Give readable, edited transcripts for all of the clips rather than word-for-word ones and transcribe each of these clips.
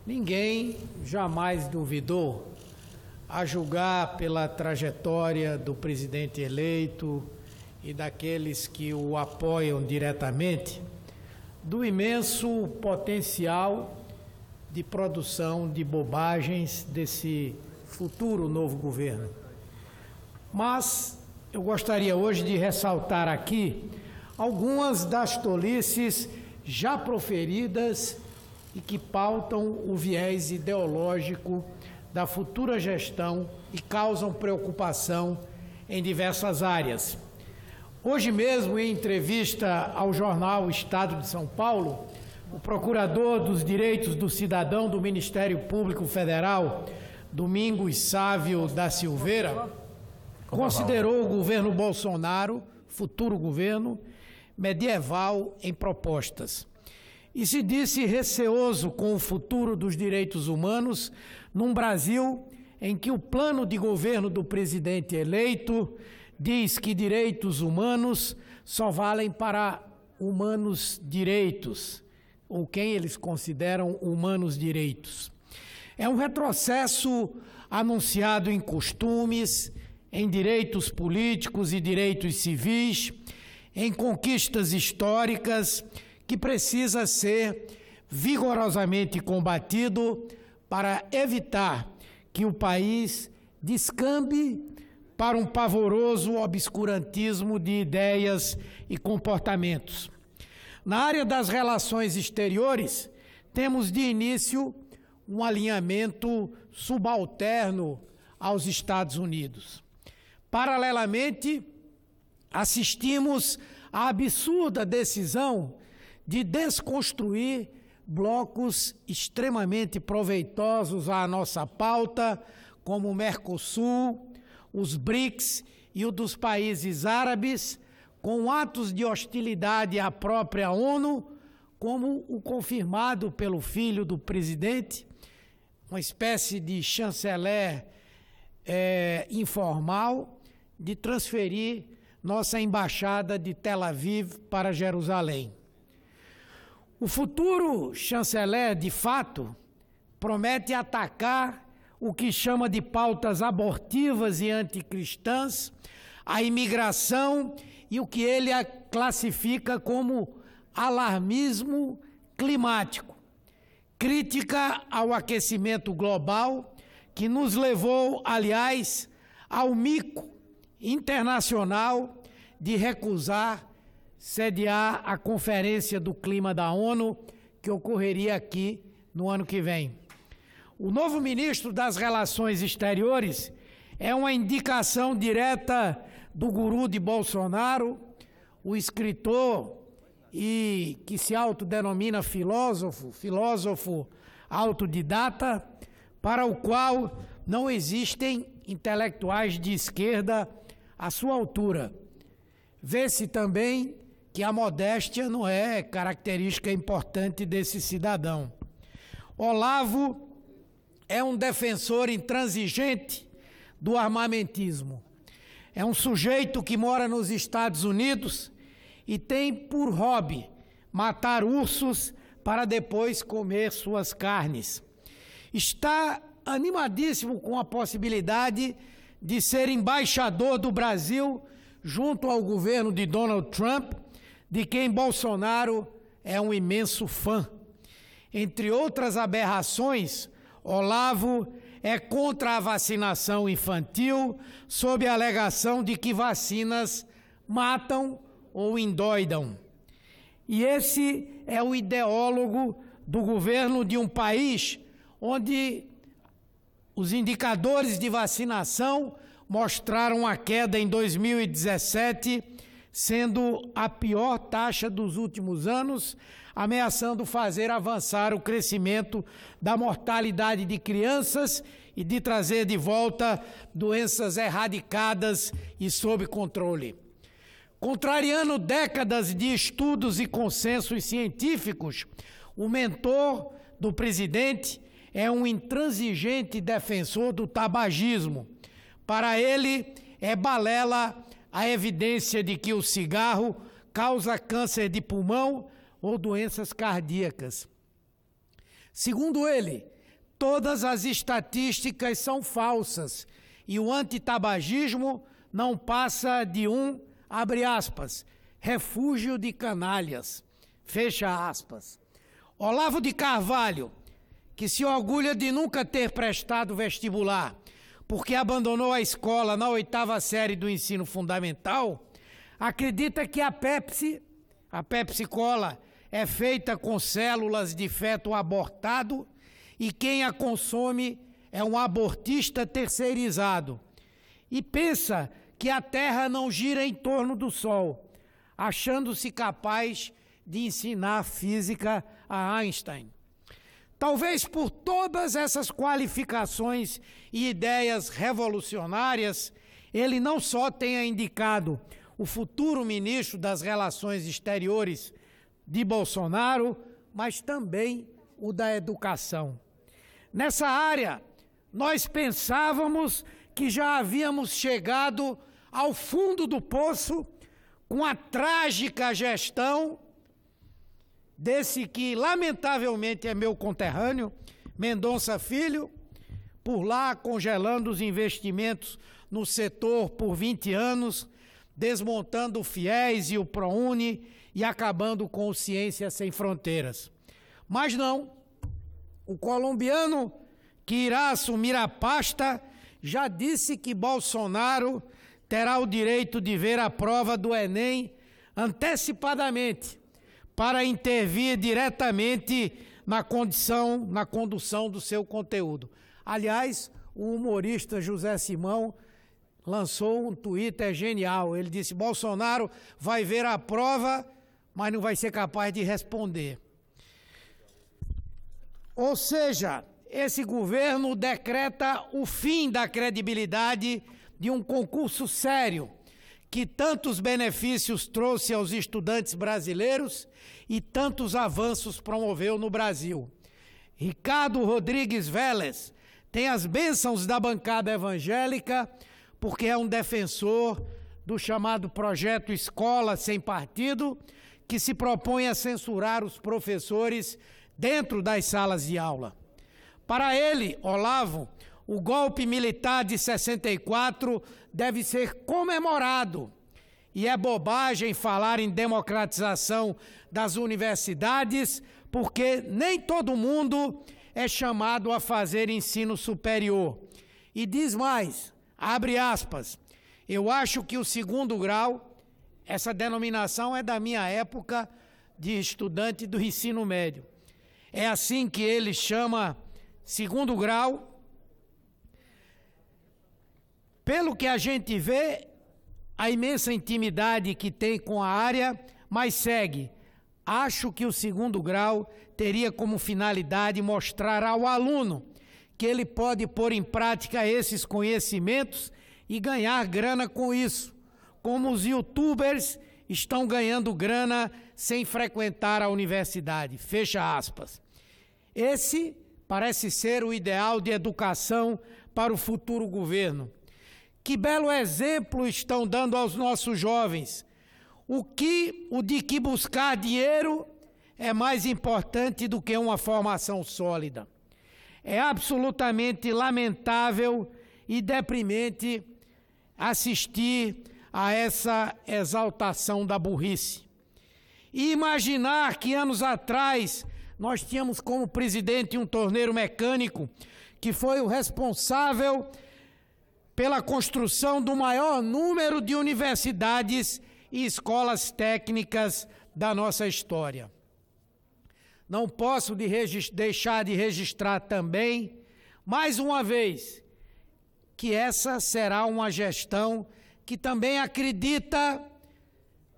Ninguém jamais duvidou, a julgar pela trajetória do presidente eleito e daqueles que o apoiam diretamente, do imenso potencial de produção de bobagens desse futuro novo governo. Mas eu gostaria hoje de ressaltar aqui algumas das tolices já proferidas e que pautam o viés ideológico da futura gestão e causam preocupação em diversas áreas. Hoje mesmo, em entrevista ao jornal Estado de São Paulo, o procurador dos direitos do cidadão do Ministério Público Federal, Domingos Sávio da Silveira, considerou o governo Bolsonaro, futuro governo, medieval em propostas. E se disse receoso com o futuro dos direitos humanos num Brasil em que o plano de governo do presidente eleito diz que direitos humanos só valem para humanos direitos, ou quem eles consideram humanos direitos. É um retrocesso anunciado em costumes, em direitos políticos e direitos civis, em conquistas históricas, que precisa ser vigorosamente combatido para evitar que o país descambe para um pavoroso obscurantismo de ideias e comportamentos. Na área das relações exteriores, temos de início um alinhamento subalterno aos Estados Unidos. Paralelamente, assistimos à absurda decisão de desconstruir blocos extremamente proveitosos à nossa pauta, como o Mercosul, os BRICS e o dos países árabes, com atos de hostilidade à própria ONU, como o confirmado pelo filho do presidente, uma espécie de chanceler informal, de transferir nossa embaixada de Tel Aviv para Jerusalém. O futuro chanceler, de fato, promete atacar o que chama de pautas abortivas e anticristãs, a imigração e o que ele classifica como alarmismo climático, crítica ao aquecimento global, que nos levou, aliás, ao mico internacional de recusar sediar a Conferência do Clima da ONU, que ocorreria aqui no ano que vem. O novo ministro das Relações Exteriores é uma indicação direta do guru de Bolsonaro, o escritor e que se autodenomina filósofo autodidata, para o qual não existem intelectuais de esquerda à sua altura. Vê-se também que a modéstia não é característica importante desse cidadão. Olavo é um defensor intransigente do armamentismo. É um sujeito que mora nos Estados Unidos e tem por hobby matar ursos para depois comer suas carnes. Está animadíssimo com a possibilidade de ser embaixador do Brasil junto ao governo de Donald Trump, de quem Bolsonaro é um imenso fã. Entre outras aberrações, Olavo é contra a vacinação infantil, sob a alegação de que vacinas matam ou endoidam. E esse é o ideólogo do governo de um país onde os indicadores de vacinação mostraram a queda em 2017, sendo a pior taxa dos últimos anos, ameaçando fazer avançar o crescimento da mortalidade de crianças e de trazer de volta doenças erradicadas e sob controle. Contrariando décadas de estudos e consensos científicos, o mentor do presidente é um intransigente defensor do tabagismo. Para ele, é balela a evidência de que o cigarro causa câncer de pulmão ou doenças cardíacas. Segundo ele, Todas as estatísticas são falsas e o antitabagismo não passa de um, abre aspas, refúgio de canalhas, fecha aspas. Olavo de Carvalho, que se orgulha de nunca ter prestado vestibular, porque abandonou a escola na 8ª série do ensino fundamental, acredita que a Pepsi Cola, é feita com células de feto abortado e quem a consome é um abortista terceirizado. E pensa que a Terra não gira em torno do Sol, achando-se capaz de ensinar física a Einstein. Talvez por todas essas qualificações e ideias revolucionárias, ele não só tenha indicado o futuro ministro das Relações Exteriores de Bolsonaro, mas também o da educação. Nessa área, nós pensávamos que já havíamos chegado ao fundo do poço com a trágica gestão desse que, lamentavelmente, é meu conterrâneo, Mendonça Filho, por lá congelando os investimentos no setor por 20 anos, desmontando o FIES e o ProUni e acabando com o Ciência Sem Fronteiras. Mas não, o colombiano que irá assumir a pasta já disse que Bolsonaro terá o direito de ver a prova do Enem antecipadamente, para intervir diretamente na condução do seu conteúdo. Aliás, o humorista José Simão lançou um Twitter genial. Ele disse: Bolsonaro vai ver a prova, mas não vai ser capaz de responder. Ou seja, esse governo decreta o fim da credibilidade de um concurso sério, que tantos benefícios trouxe aos estudantes brasileiros e tantos avanços promoveu no Brasil. Ricardo Rodrigues Vélez tem as bênçãos da bancada evangélica, porque é um defensor do chamado Projeto Escola Sem Partido, que se propõe a censurar os professores dentro das salas de aula. Para ele, Olavo, o golpe militar de 64 deve ser comemorado. E é bobagem falar em democratização das universidades, porque nem todo mundo é chamado a fazer ensino superior. E diz mais, abre aspas, eu acho que o 2º grau, essa denominação é da minha época de estudante do ensino médio. É assim que ele chama 2º grau. Pelo que a gente vê, a imensa intimidade que tem com a área, mas segue. Acho que o 2º grau teria como finalidade mostrar ao aluno que ele pode pôr em prática esses conhecimentos e ganhar grana com isso, como os youtubers estão ganhando grana sem frequentar a universidade. Fecha aspas. Esse parece ser o ideal de educação para o futuro governo. Que belo exemplo estão dando aos nossos jovens. O de que buscar dinheiro é mais importante do que uma formação sólida. É absolutamente lamentável e deprimente assistir a essa exaltação da burrice. E imaginar que anos atrás nós tínhamos como presidente um torneiro mecânico que foi o responsável pela construção do maior número de universidades e escolas técnicas da nossa história. Não posso deixar de registrar também, mais uma vez, que essa será uma gestão que também acredita,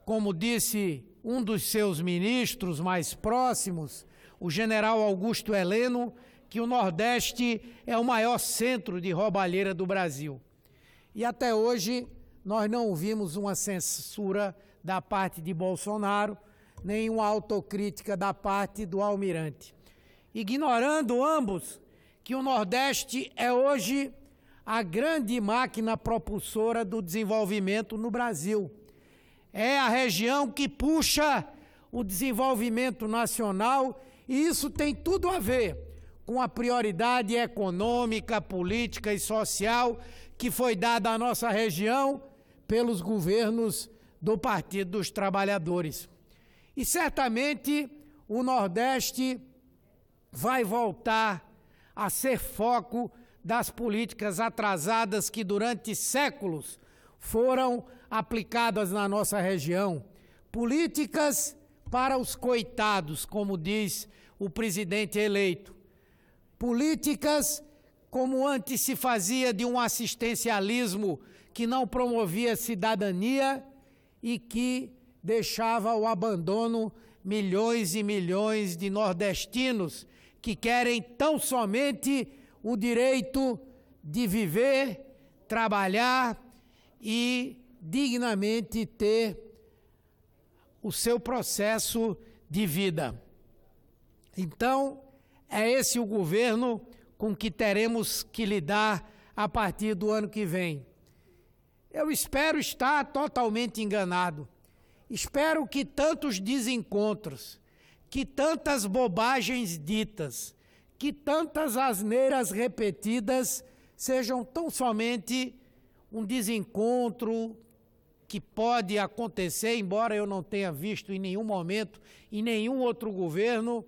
como disse um dos seus ministros mais próximos, o general Augusto Heleno, que o Nordeste é o maior centro de roubalheira do Brasil. E até hoje nós não ouvimos uma censura da parte de Bolsonaro, nem uma autocrítica da parte do almirante. Ignorando ambos que o Nordeste é hoje a grande máquina propulsora do desenvolvimento no Brasil. É a região que puxa o desenvolvimento nacional e isso tem tudo a ver com a prioridade econômica, política e social que foi dada à nossa região pelos governos do Partido dos Trabalhadores. E certamente o Nordeste vai voltar a ser foco das políticas atrasadas que durante séculos foram aplicadas na nossa região. Políticas para os coitados, como diz o presidente eleito. Políticas como antes se fazia de um assistencialismo que não promovia cidadania e que deixava ao abandono milhões e milhões de nordestinos que querem tão somente o direito de viver, trabalhar e dignamente ter o seu processo de vida. Então, é esse o governo com que teremos que lidar a partir do ano que vem. Eu espero estar totalmente enganado. Espero que tantos desencontros, que tantas bobagens ditas, que tantas asneiras repetidas sejam tão somente um desencontro que pode acontecer, embora eu não tenha visto em nenhum momento, em nenhum outro governo,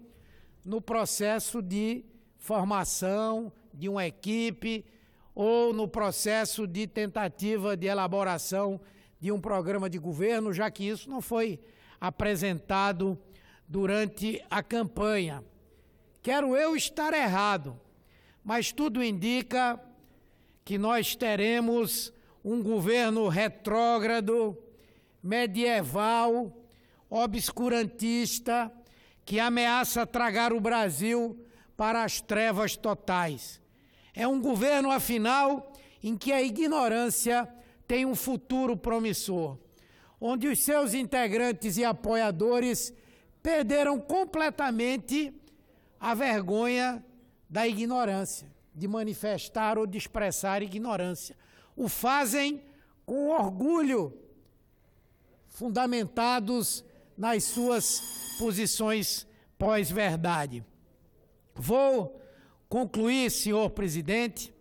no processo de formação de uma equipe ou no processo de tentativa de elaboração de um programa de governo, já que isso não foi apresentado durante a campanha. Quero eu estar errado, mas tudo indica que nós teremos um governo retrógrado, medieval, obscurantista, que ameaça tragar o Brasil para as trevas totais. É um governo, afinal, em que a ignorância tem um futuro promissor, onde os seus integrantes e apoiadores perderam completamente a vergonha da ignorância, de manifestar ou de expressar ignorância. O fazem com orgulho, fundamentados nas suas posições pós-verdade. Vou concluir, senhor presidente,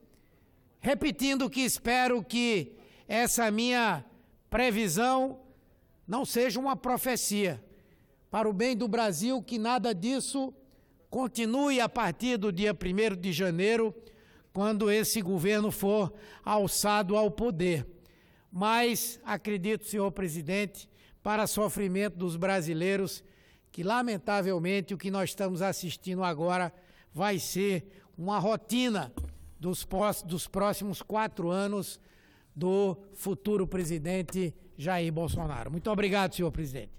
repetindo que espero que essa minha previsão não seja uma profecia. Para o bem do Brasil, que nada disso continue a partir do dia 1º de janeiro, quando esse governo for alçado ao poder. Mas acredito, senhor presidente, para sofrimento dos brasileiros, que lamentavelmente o que nós estamos assistindo agora vai ser uma rotina dos próximos 4 anos do futuro presidente Jair Bolsonaro. Muito obrigado, senhor presidente.